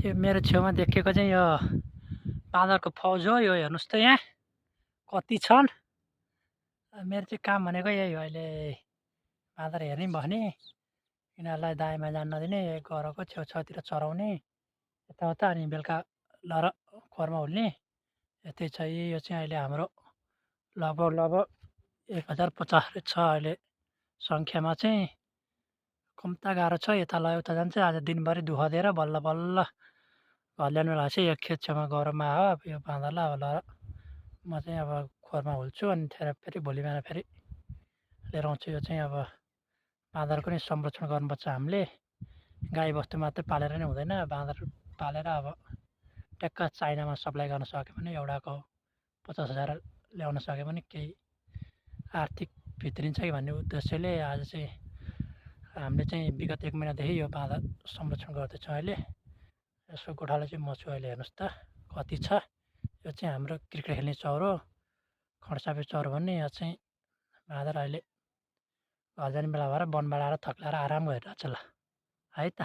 यो मेरो छेउमा देखेको चाहिँ यो बाँदरको फौज हो। यो हेर्नुहोस् त यहाँ कति छन्। मेरो चाहिँ काम भनेको यही हो, अहिले बाँदर हेर्ने भने यिनीहरूलाई दायाँमा जान नदिने, घरको छेउछाउतिर चराउने यताउता, अनि बेलुका लर खोरमा हुल्ने। यतै छ। यो चाहिँ अहिले हाम्रो लगभग 1050 छ अहिले सङ्ख्यामा चाहिँ। कम्ता गाह्रो छ, यता ल उता जान्छ। आज दिनभरि दुःख दिएर बल्ल बल्ल घर ल्याउनु भएको छ। यो खेत छेउमा गरममा आयो। अब यो बाँदरलाई अब ल म चाहिँ अब खोरमा हुल्छु, अनि फेरि भोलि बिहान फेरि लिएर आउँछु। यो चाहिँ अब बाँदरको नै संरक्षण गर्नुपर्छ हामीले। गाईबस्तु मात्रै पालेर नै हुँदैन, बाँदर पालेर अब ट्याक्क चाइनामा सप्लाई गर्न सक्यो भने एउटाको 50,000 ल्याउन सक्यो भने केही आर्थिक भित्रिन्छ कि भन्ने उद्देश्यले आज चाहिँ हामीले चाहिँ विगत 1 महिनादेखि यो बाँदर संरक्षण गर्दैछौँ। अहिले यसको गोठालो चाहिँ म छु। अहिले हेर्नुहोस् त कति छ। यो चाहिँ हाम्रो क्रिकेट खेल्ने चौर हो, खडसापे चौर भन्ने। यहाँ चाहिँ बाँदर अहिले घर जाने बेला भएर वनबाट आएर थक्लाएर आराम गरिरहेको छ। ल है त।